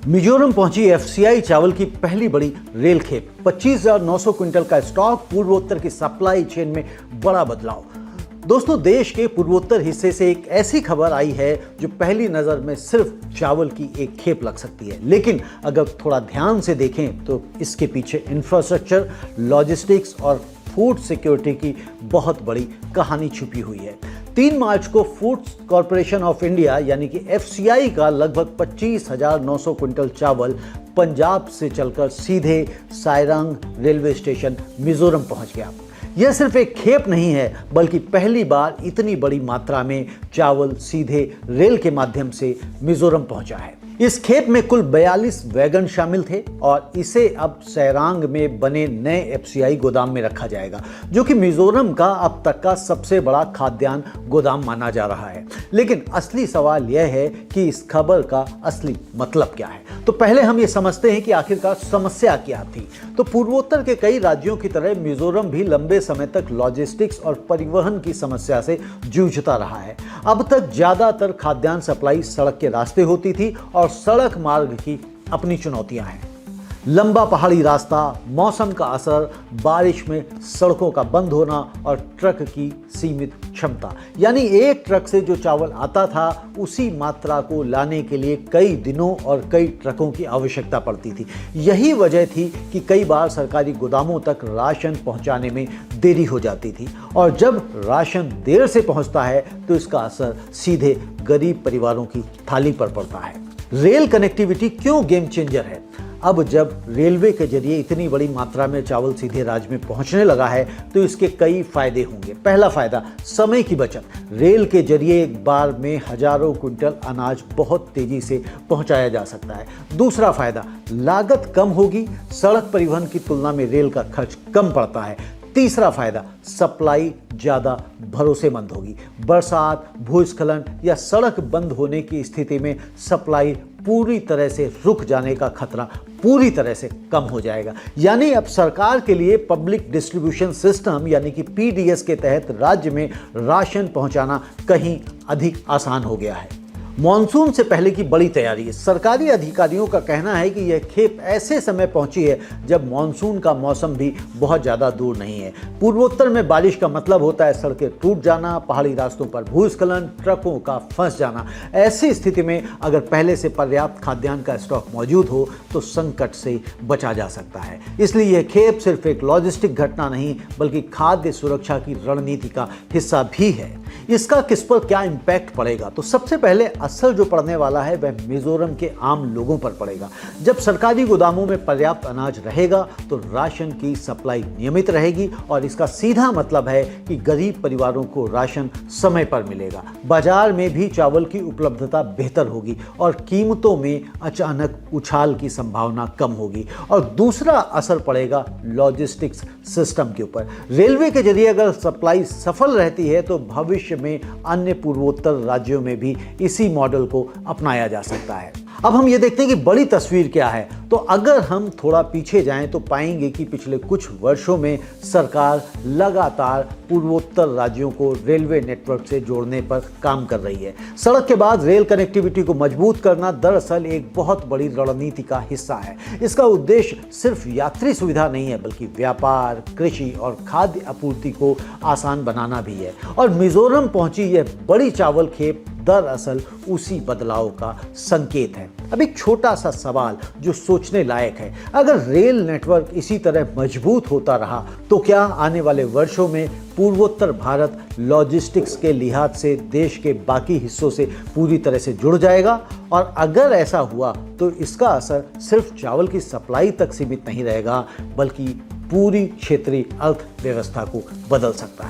मिजोरम पहुंची एफसीआई चावल की पहली बड़ी रेल खेप। 25,900 क्विंटल का स्टॉक, पूर्वोत्तर की सप्लाई चेन में बड़ा बदलाव। दोस्तों, देश के पूर्वोत्तर हिस्से से एक ऐसी खबर आई है जो पहली नजर में सिर्फ चावल की एक खेप लग सकती है, लेकिन अगर थोड़ा ध्यान से देखें तो इसके पीछे इंफ्रास्ट्रक्चर, लॉजिस्टिक्स और फूड सिक्योरिटी की बहुत बड़ी कहानी छुपी हुई है। 3 मार्च को फूड्स कॉरपोरेशन ऑफ इंडिया यानी कि एफसीआई का लगभग 25,900 क्विंटल चावल पंजाब से चलकर सीधे सायरंग रेलवे स्टेशन मिजोरम पहुंच गया। यह सिर्फ एक खेप नहीं है, बल्कि पहली बार इतनी बड़ी मात्रा में चावल सीधे रेल के माध्यम से मिजोरम पहुंचा है। इस खेप में कुल 42 वैगन शामिल थे और इसे अब सैरांग में बने नए एफसीआई गोदाम में रखा जाएगा, जो कि मिजोरम का अब तक का सबसे बड़ा खाद्यान्न गोदाम माना जा रहा है। लेकिन असली सवाल यह है कि इस खबर का असली मतलब क्या है। तो पहले हम ये समझते हैं कि आखिरकार समस्या क्या थी। तो पूर्वोत्तर के कई राज्यों की तरह मिजोरम भी लंबे समय तक लॉजिस्टिक्स और परिवहन की समस्या से जूझता रहा है। अब तक ज्यादातर खाद्यान्न सप्लाई सड़क के रास्ते होती थी और सड़क मार्ग की अपनी चुनौतियां हैं। लंबा पहाड़ी रास्ता, मौसम का असर, बारिश में सड़कों का बंद होना और ट्रक की सीमित क्षमता, यानी एक ट्रक से जो चावल आता था उसी मात्रा को लाने के लिए कई दिनों और कई ट्रकों की आवश्यकता पड़ती थी। यही वजह थी कि कई बार सरकारी गोदामों तक राशन पहुंचाने में देरी हो जाती थी, और जब राशन देर से पहुंचता है तो इसका असर सीधे गरीब परिवारों की थाली पर पड़ता है। रेल कनेक्टिविटी क्यों गेम चेंजर है? अब जब रेलवे के जरिए इतनी बड़ी मात्रा में चावल सीधे राज्य में पहुंचने लगा है तो इसके कई फायदे होंगे। पहला फायदा, समय की बचत। रेल के जरिए एक बार में हजारों क्विंटल अनाज बहुत तेजी से पहुंचाया जा सकता है। दूसरा फायदा, लागत कम होगी। सड़क परिवहन की तुलना में रेल का खर्च कम पड़ता है। तीसरा फायदा, सप्लाई ज़्यादा भरोसेमंद होगी। बरसात, भूस्खलन या सड़क बंद होने की स्थिति में सप्लाई पूरी तरह से रुक जाने का खतरा पूरी तरह से कम हो जाएगा। यानी अब सरकार के लिए पब्लिक डिस्ट्रीब्यूशन सिस्टम यानी कि पीडीएस के तहत राज्य में राशन पहुंचाना कहीं अधिक आसान हो गया है। मॉनसून से पहले की बड़ी तैयारी। सरकारी अधिकारियों का कहना है कि यह खेप ऐसे समय पहुंची है जब मॉनसून का मौसम भी बहुत ज़्यादा दूर नहीं है। पूर्वोत्तर में बारिश का मतलब होता है सड़कें टूट जाना, पहाड़ी रास्तों पर भूस्खलन, ट्रकों का फंस जाना। ऐसी स्थिति में अगर पहले से पर्याप्त खाद्यान्न का स्टॉक मौजूद हो तो संकट से बचा जा सकता है। इसलिए यह खेप सिर्फ एक लॉजिस्टिक घटना नहीं, बल्कि खाद्य सुरक्षा की रणनीति का हिस्सा भी है। इसका किस पर क्या इम्पैक्ट पड़ेगा? तो सबसे पहले असर जो पड़ने वाला है वह मिजोरम के आम लोगों पर पड़ेगा। जब सरकारी गोदामों में पर्याप्त अनाज रहेगा तो राशन की सप्लाई नियमित रहेगी, और इसका सीधा मतलब है कि गरीब परिवारों को राशन समय पर मिलेगा। बाजार में भी चावल की उपलब्धता बेहतर होगी और कीमतों में अचानक उछाल की संभावना कम होगी। और दूसरा असर पड़ेगा लॉजिस्टिक्स सिस्टम के ऊपर। रेलवे के जरिए अगर सप्लाई सफल रहती है तो भविष्य में अन्य पूर्वोत्तर राज्यों में भी इसी मॉडल को अपनाया जा सकता है। अब हम ये देखते हैं कि बड़ी तस्वीर क्या है। तो अगर हम थोड़ा पीछे जाएं तो पाएंगे कि पिछले कुछ वर्षों में सरकार लगातार पूर्वोत्तर राज्यों को रेलवे नेटवर्क से जोड़ने पर काम कर रही है। सड़क के बाद रेल कनेक्टिविटी को मजबूत करना दरअसल एक बहुत बड़ी रणनीति का हिस्सा है। इसका उद्देश्य सिर्फ यात्री सुविधा नहीं है, बल्कि व्यापार, कृषि और खाद्य आपूर्ति को आसान बनाना भी है। और मिजोरम पहुंची यह बड़ी चावल खेप दरअसल उसी बदलाव का संकेत है। अब एक छोटा सा सवाल जो सोचने लायक है, अगर रेल नेटवर्क इसी तरह मजबूत होता रहा तो क्या आने वाले वर्षों में पूर्वोत्तर भारत लॉजिस्टिक्स के लिहाज से देश के बाकी हिस्सों से पूरी तरह से जुड़ जाएगा? और अगर ऐसा हुआ तो इसका असर सिर्फ चावल की सप्लाई तक सीमित नहीं रहेगा, बल्कि पूरी क्षेत्रीय अर्थव्यवस्था को बदल सकता है।